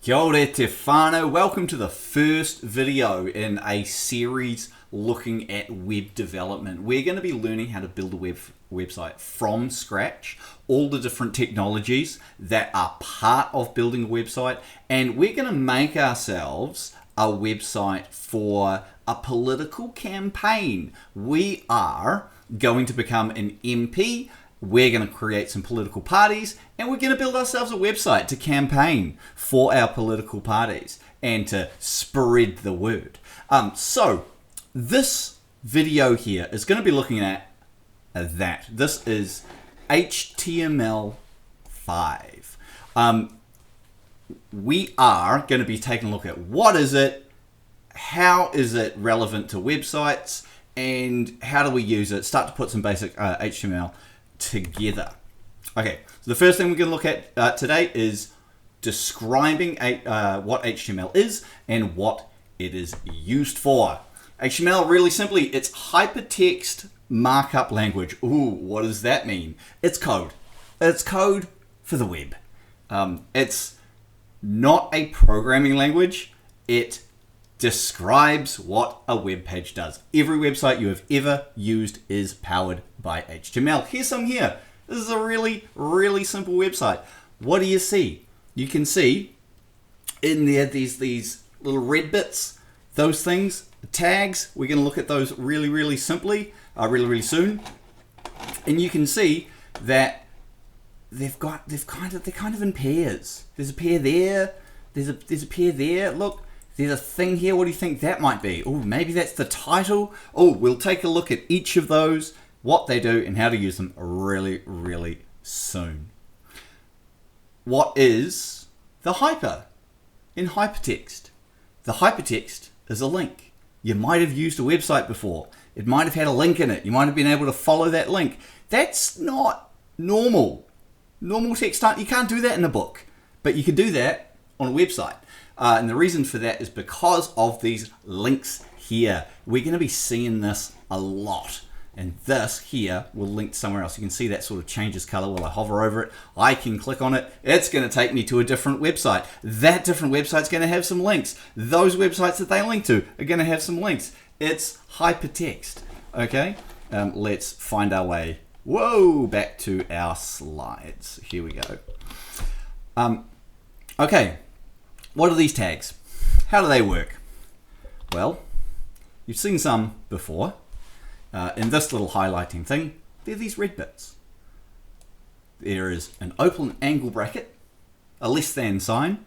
Kia ora te whānau. Welcome to the first video in a series looking at web development. We're going to be learning how to build a website from scratch, all the different technologies that are part of building a website, and we're going to make ourselves a website for a political campaign. We are going to become an MP. We're going to create some political parties, and we're going to build ourselves a website to campaign for our political parties and to spread the word. So this video here is going to be looking at that. This is HTML5. We are going to be taking a look at what is it, how is it relevant to websites, and how do we use it, start to put some basic HTML together. Okay, so the first thing we're going to look at today is describing what HTML is and what it is used for. HTML, really simply, it's hypertext markup language. Ooh, what does that mean? It's code. It's code for the web. It's not a programming language. It describes what a web page does. Every website you have ever used is powered by HTML. Here's some here. This is a really, really simple website. What do you see? You can see in there these little red bits, those things, tags. We're going to look at those really, really simply, really soon. And you can see that they're kind of in pairs. There's a pair there. There's a pair there. Look. There's a thing here. What do you think that might be? Oh, maybe that's the title. Oh, we'll take a look at each of those, what they do, and how to use them really, really soon. What is the hyper in hypertext? The hypertext is a link. You might have used a website before. It might have had a link in it. You might have been able to follow that link. That's not normal. Normal text, you can't do that in a book, but you can do that on a website. And the reason for that is because of these links here. We're going to be seeing this a lot. And this here will link somewhere else. You can see that sort of changes color while I hover over it. I can click on it. It's going to take me to a different website. That different website's going to have some links. Those websites that they link to are going to have some links. It's hypertext. Okay, let's find our way. Whoa, back to our slides. Here we go. Okay. What are these tags? How do they work? Well, you've seen some before. In this little highlighting thing, they're these red bits. There is an open angle bracket, a less than sign,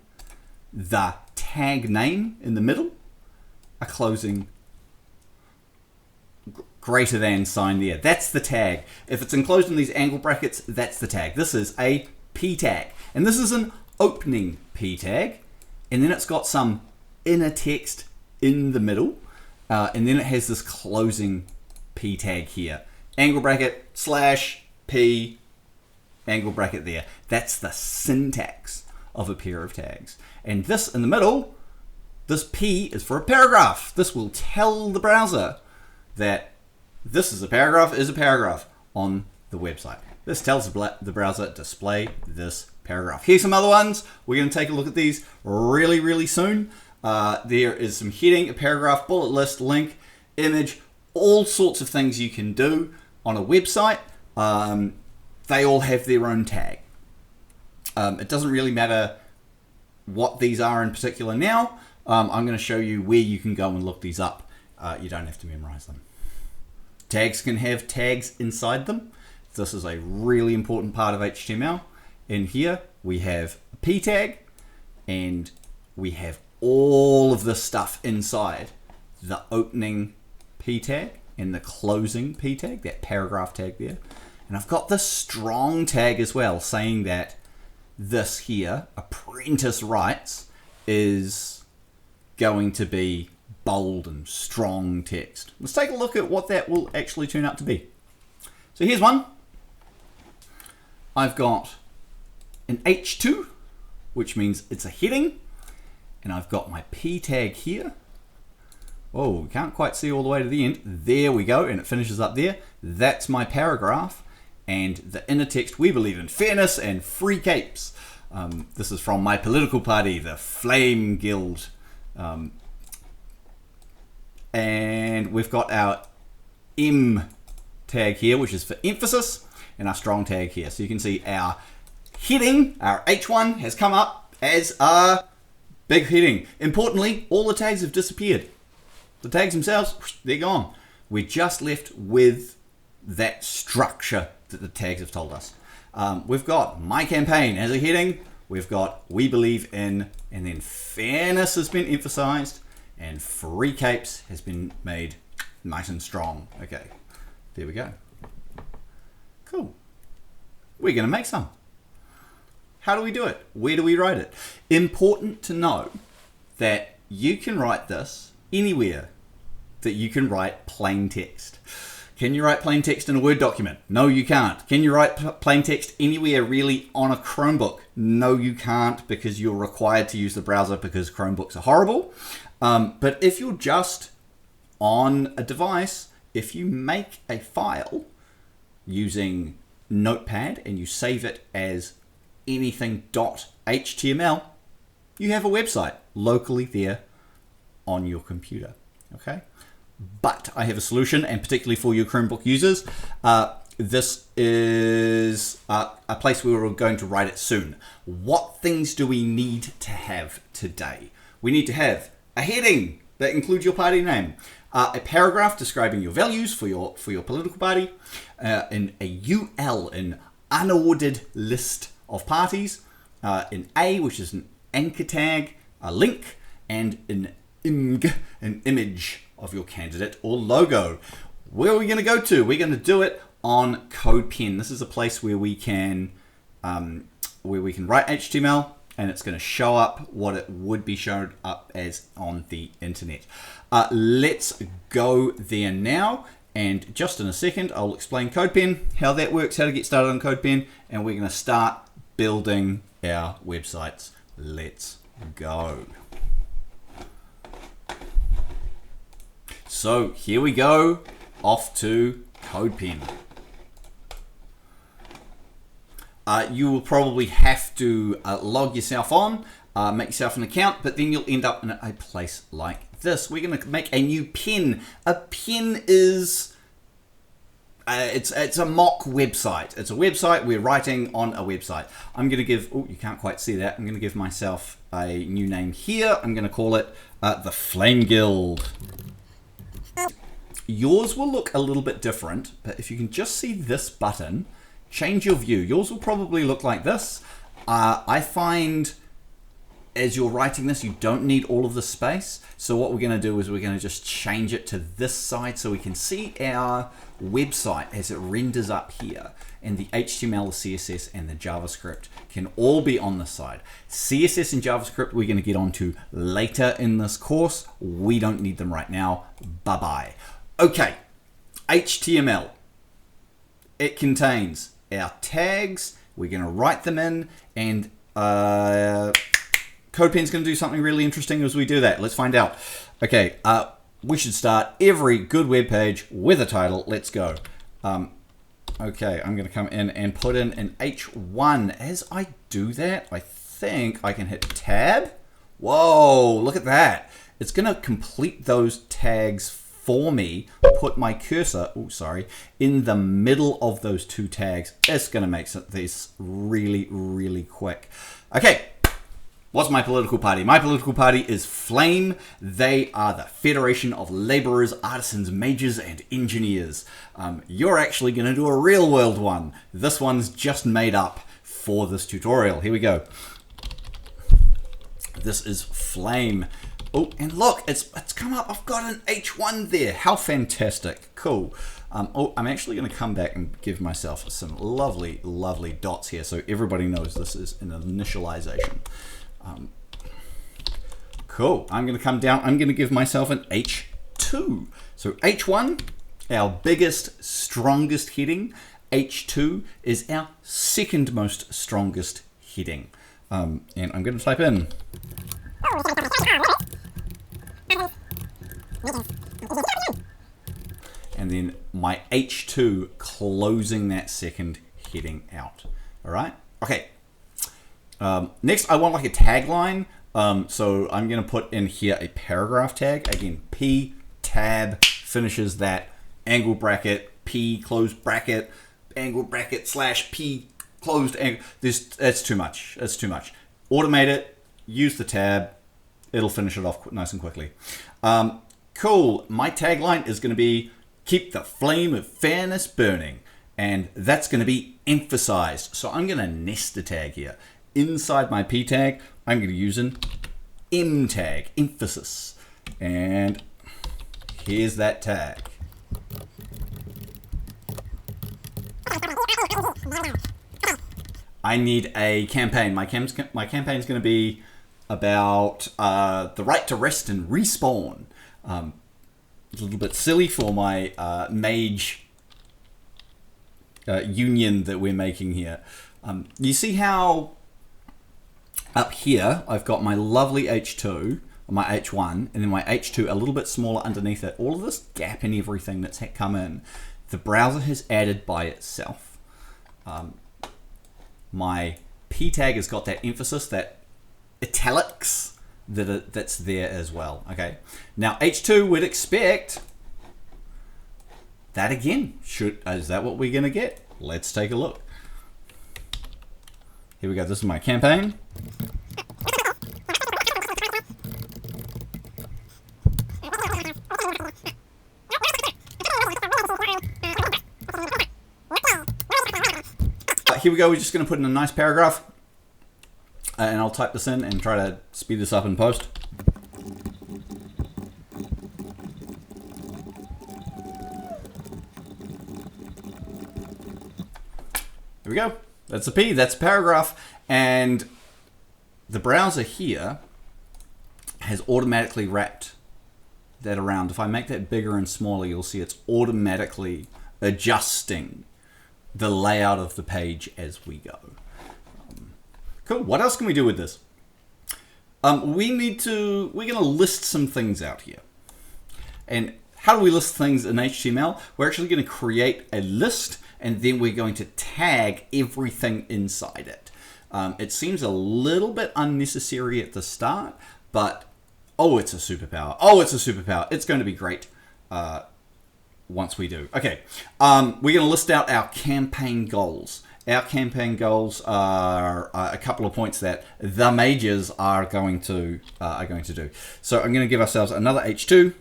the tag name in the middle, a closing greater than sign there. That's the tag. If it's enclosed in these angle brackets, that's the tag. This is a p tag. And this is an opening p tag. And then it's got some inner text in the middle. And then it has this closing p tag here. Angle bracket / p angle bracket there. That's the syntax of a pair of tags. And this in the middle, this p is for a paragraph. This will tell the browser that this is a paragraph on the website. This tells the browser display this paragraph. Here's some other ones. We're going to take a look at these really, really soon. There is some heading, a paragraph, bullet list, link, image, all sorts of things you can do on a website. They all have their own tag. It doesn't really matter what these are in particular now. I'm going to show you where you can go and look these up. You don't have to memorize them. Tags can have tags inside them. This is a really important part of HTML. In here, we have a p tag, and we have all of this stuff inside the opening p tag and the closing p tag, that paragraph tag there. And I've got the strong tag as well, saying that this here, apprentice rights, is going to be bold and strong text. Let's take a look at what that will actually turn out to be. So here's one. I've got an H2, which means it's a heading, and I've got my P tag here. Oh, can't quite see all the way to the end. There we go, and it finishes up there. That's my paragraph, and the inner text, we believe in fairness and free capes. This is from my political party, the Flame Guild. And we've got our M tag here, which is for emphasis, and our strong tag here. So you can see our heading, our H1 has come up as a big heading. Importantly, all the tags have disappeared. The tags themselves, they're gone. We're just left with that structure that the tags have told us. We've got my campaign as a heading. We've got we believe in, and then fairness has been emphasized, and free capes has been made nice and strong. Okay, there we go. Cool. We're going to make some. How do we do it? Where do we write it? Important to know that you can write this anywhere that you can write plain text. Can you write plain text in a Word document? No, you can't. Can you write plain text anywhere really on a Chromebook? No, you can't, because you're required to use the browser because Chromebooks are horrible. But if you're just on a device, if you make a file using Notepad and you save it as anything.html, you have a website locally there on your computer. Okay? But I have a solution, and particularly for your Chromebook users, this is a place where we're going to write it soon. What things do we need to have today? We need to have a heading that includes your party name, a paragraph describing your values for your political party, an UL, an unordered list of parties, an A, which is an anchor tag, a link, and an IMG, an image of your candidate or logo. Where are we going to go to? We're going to do it on CodePen. This is a place where we can write HTML, and it's going to show up what it would be shown up as on the internet. Let's go there now, and just in a second I'll explain CodePen, how that works, how to get started on CodePen, and we're going to start building our websites. Let's go. So here we go, off to CodePen. You will probably have to log yourself on, make yourself an account, but then you'll end up in a place like this. We're going to make a new pen. A pen is, it's a mock website. It's a website. We're writing on a website. I'm going to give, oh, you can't quite see that. I'm going to give myself a new name here. I'm going to call it the Flame Guild. Yours will look a little bit different, but if you can just see this button, change your view. Yours will probably look like this. I find as you're writing this, you don't need all of the space. So what we're going to do is we're going to just change it to this side so we can see our website as it renders up here. And the HTML, the CSS, and the JavaScript can all be on this side. CSS and JavaScript we're going to get onto later in this course. We don't need them right now. Bye-bye. Okay, HTML. It contains our tags. We're going to write them in, and CodePen's going to do something really interesting as we do that. Let's find out. Okay, we should start every good web page with a title. Let's go. Okay, I'm going to come in and put in an H1. As I do that, I think I can hit tab. Whoa, look at that. It's going to complete those tags for me, put my cursor, in the middle of those two tags. It's going to make this really, really quick. Okay, what's my political party? My political party is Flame. They are the Federation of Laborers, Artisans, Mages, and Engineers. You're actually going to do a real world one. This one's just made up for this tutorial. Here we go. This is Flame. Oh, and look, it's come up. I've got an H1 there. How fantastic. Cool. I'm actually going to come back and give myself some lovely, lovely dots here so everybody knows this is an initialization. Cool. I'm going to come down. I'm going to give myself an H2. So H1, our biggest, strongest heading. H2 is our second most strongest heading. And I'm going to type in. And then my H2 closing that second heading out. All right. Okay. Next, I want like a tagline. So I'm going to put in here a paragraph tag. Again, P tab finishes that angle bracket, P closed bracket, angle bracket slash P closed angle. That's too much. That's too much. Automate it. Use the tab. It'll finish it off nice and quickly. Cool. My tagline is going to be keep the flame of fairness burning. And that's going to be emphasized. So I'm going to nest a tag here. Inside my P tag, I'm going to use an M tag, emphasis. And here's that tag. I need a campaign. My campaign is going to be about the right to rest and respawn. A little bit silly for my mage union that we're making here. You see how up here I've got my lovely H2, my H1, and then my H2 a little bit smaller underneath it. All of this gap and everything that's come in, the browser has added by itself. My P tag has got that emphasis, that italics that's there as well. Okay, now H2 would expect that again. Is that what we're gonna get? Let's take a look. Here we go. This is my campaign. Here we go. We're just going to put in a nice paragraph, and I'll type this in and try to speed this up in post. Here we go. That's a P. That's a paragraph, and the browser here has automatically wrapped that around. If I make that bigger and smaller, you'll see it's automatically adjusting the layout of the page as we go. Cool. What else can we do with this? We're going to list some things out here. And how do we list things in HTML? We're actually going to create a list, and then we're going to tag everything inside it. It seems a little bit unnecessary at the start, but oh, it's a superpower. Oh, it's a superpower. It's going to be great. Once we do. Okay, we're going to list out our campaign goals. Our campaign goals are a couple of points that the mages are going to do. So I'm going to give ourselves another H2.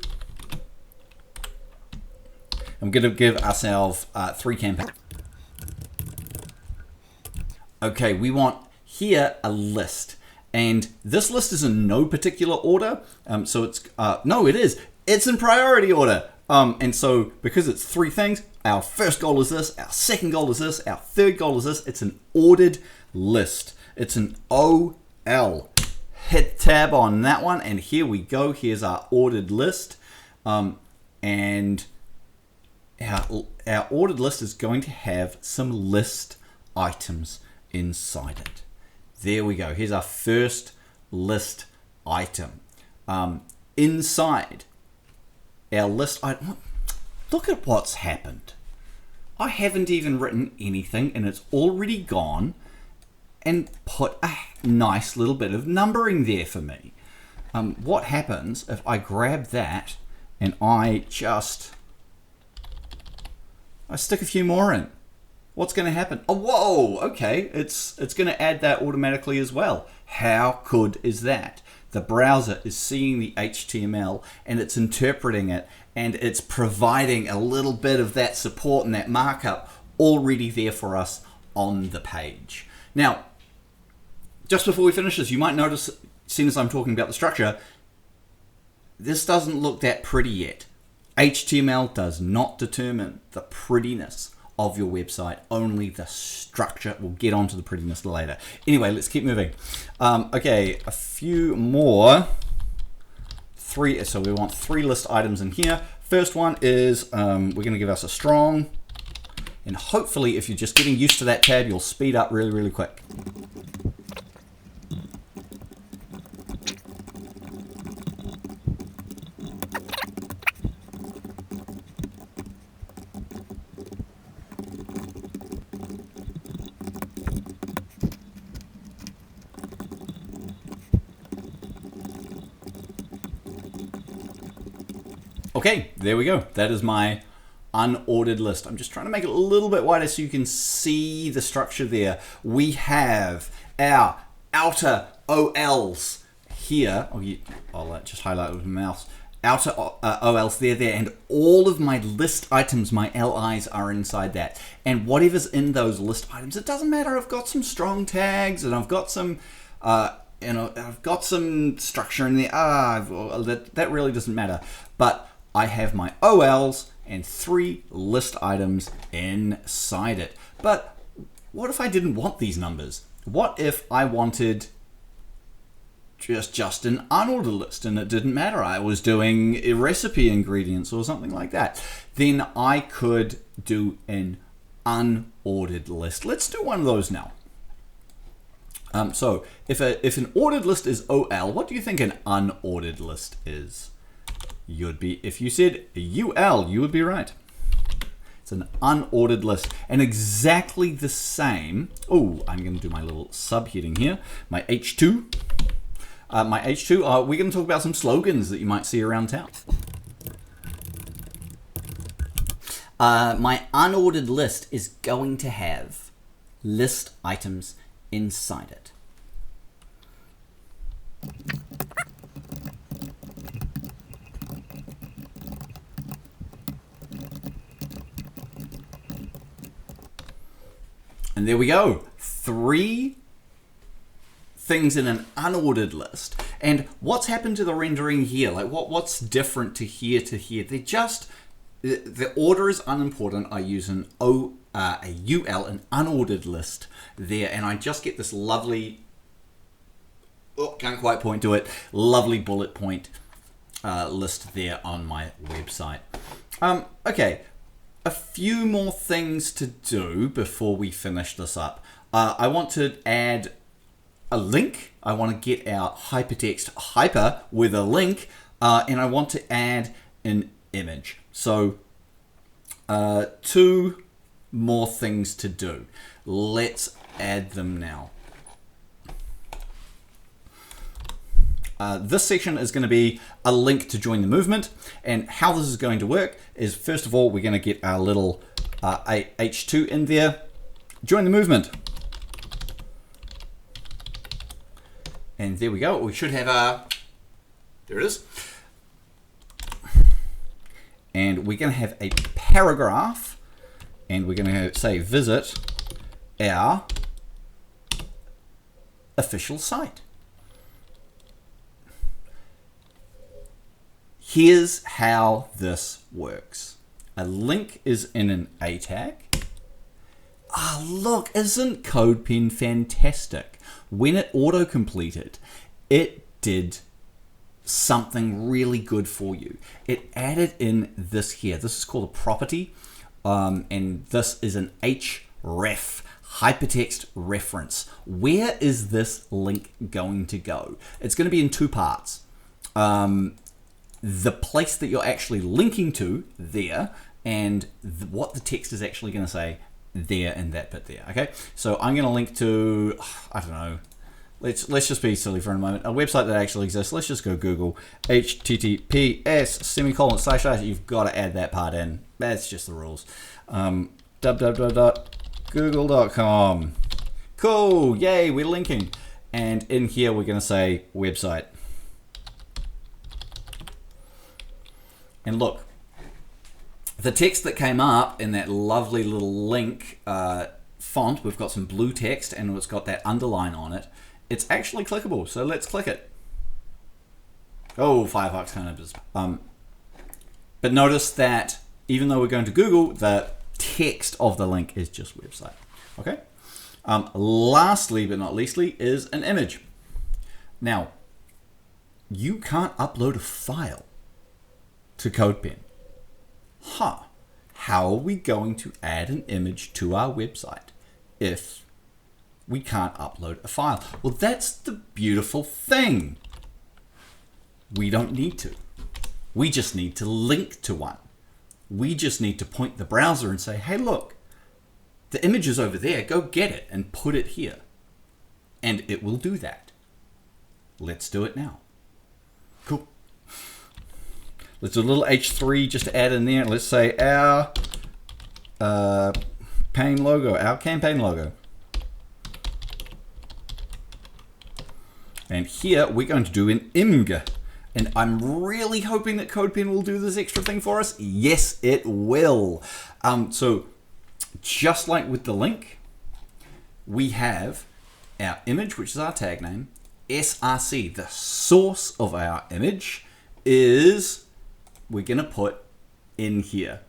I'm going to give ourselves 3 campaigns. Okay, we want here a list, and this list is in no particular order. So it's no, it is. It's in priority order. And so because it's 3 things, our first goal is this, our second goal is this, our third goal is this. It's an ordered list. It's an OL. Hit tab on that one, and here we go. Here's our ordered list. And our ordered list is going to have some list items inside it. There we go. Here's our first list item. Inside our list item, look at what's happened. I haven't even written anything, and it's already gone and put a nice little bit of numbering there for me. What happens if I grab that and I stick a few more in? What's going to happen? Oh, whoa, okay, it's going to add that automatically as well. How good is that? The browser is seeing the HTML and it's interpreting it, and it's providing a little bit of that support and that markup already there for us on the page. Now, just before we finish this, you might notice, seeing as I'm talking about the structure, this doesn't look that pretty yet. HTML does not determine the prettiness of your website, only the structure. We'll get onto the prettiness later. Anyway, let's keep moving. Okay, a few more. So we want 3 list items in here. First one is we're going to give us a strong, and hopefully if you're just getting used to that tab, you'll speed up really, really quick. Okay, there we go. That is my unordered list. I'm just trying to make it a little bit wider so you can see the structure there. We have our outer OLs here. I'll just highlight it with my mouse. Outer OLs there, and all of my list items, my LIs, are inside that. And whatever's in those list items, it doesn't matter. I've got some strong tags, and I've got some, I've got some structure in there. That really doesn't matter. But I have my OLs and 3 list items inside it. But what if I didn't want these numbers? What if I wanted just an unordered list and it didn't matter? I was doing recipe ingredients or something like that. Then I could do an unordered list. Let's do one of those now. So if an ordered list is OL, what do you think an unordered list is? If you said UL, you would be right. It's an unordered list, and exactly the same. Oh, I'm going to do my little subheading here. My H2. We're going to talk about some slogans that you might see around town. My unordered list is going to have list items inside it. And there we go. 3 things in an unordered list. And what's happened to the rendering here? Like what's different to here to here? The order is unimportant. I use a UL, an unordered list there, and I just get this lovely, can't quite point to it, lovely bullet point list there on my website. Okay. A few more things to do before we finish this up. I want to add a link. I want to get our hypertext hyper with a link, and I want to add an image. So 2 more things to do. Let's add them now. This section is going to be a link to join the movement, and how this is going to work is, first of all, we're going to get our little H2 in there. Join the movement. And there we go. We should have there it is. And we're going to have a paragraph, and we're going to say visit our official site. Here's how this works. A link is in an A tag. Look, isn't CodePen fantastic? When it auto-completed, it did something really good for you. It added in this here. This is called a property, and this is an href, hypertext reference. Where is this link going to go? It's going to be in 2 parts. The place that you're actually linking to there, and what the text is actually going to say there in that bit there. Okay, so I'm going to link to, I don't know, let's just be silly for a moment, a website that actually exists. Let's just go Google https:// you've got to add that part in. That's just the rules. www.google.com. Cool, yay, we're linking. And in here we're going to say website. And look, the text that came up in that lovely little link font, we've got some blue text and it's got that underline on it. It's actually clickable, so let's click it. Oh, Firefox kind of is. But notice that even though we're going to Google, the text of the link is just website. Okay. Lastly, but not leastly, is an image. Now, you can't upload a file to CodePen. How are we going to add an image to our website if we can't upload a file? Well, that's the beautiful thing. We don't need to. We just need to link to one. We just need to point the browser and say, hey, look, the image is over there. Go get it and put it here. And it will do that. Let's do it now. Cool. Let's do a little H3 just to add in there. Let's say our campaign logo. And here we're going to do an img. And I'm really hoping that CodePen will do this extra thing for us. Yes, it will. So just like with the link, we have our image, which is our tag name. SRC, the source of our image, is we're going to put in here.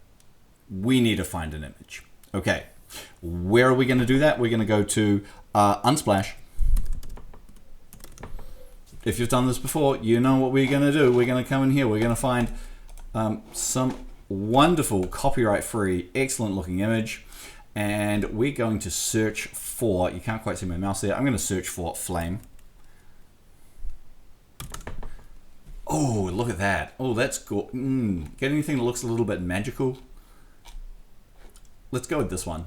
We need to find an image. Okay, where are we going to do that? We're going to go to Unsplash. If you've done this before, you know what we're going to do. We're going to come in here. We're going to find some wonderful copyright-free, excellent-looking image. And we're going to search for, you can't quite see my mouse there, I'm going to search for flame. Oh, look at that. Oh, that's cool. Get anything that looks a little bit magical? Let's go with this one.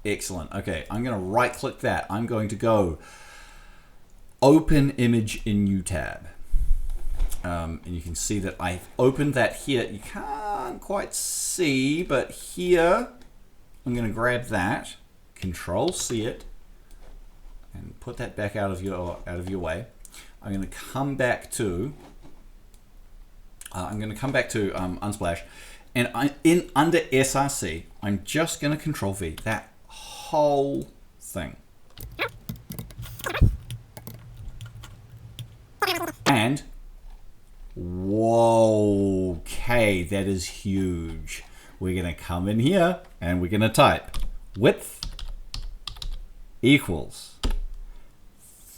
Excellent. Okay, I'm going to right-click that. I'm going to go Open Image in New Tab. And you can see that I've opened that here. You can't quite see, but here I'm going to grab that, Control C it, and put that back out of your way. I'm going to come back to Unsplash, and under SRC, I'm just going to Control V that whole thing. And whoa, okay, that is huge. We're going to come in here and we're going to type width equals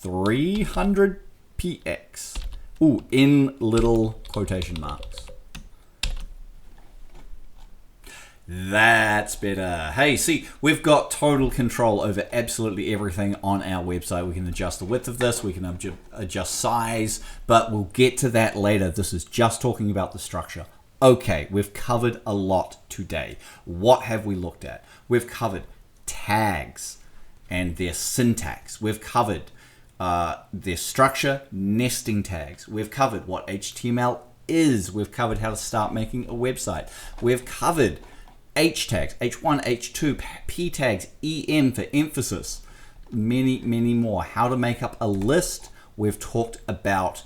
300 px. Ooh, in little quotation marks. That's better. Hey, see, we've got total control over absolutely everything on our website. We can adjust the width of this, we can adjust size, but we'll get to that later. This is just talking about the structure. Okay, we've covered a lot today. What have we looked at? We've covered tags and their syntax. We've covered their structure, nesting tags. We've covered what HTML is. We've covered how to start making a website. We've covered H tags, H1, H2, P tags, EM for emphasis, many, many more. How to make up a list. We've talked about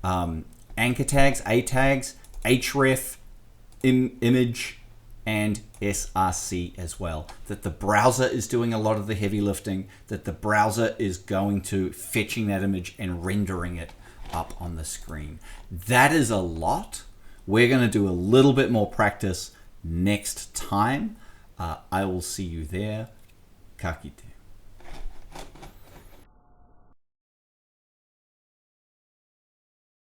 anchor tags, A tags, href, image, and SRC as well. That the browser is doing a lot of the heavy lifting, that the browser is going to fetching that image and rendering it up on the screen. That is a lot. We're going to do a little bit more practice next time. I will see you there. Ka kite.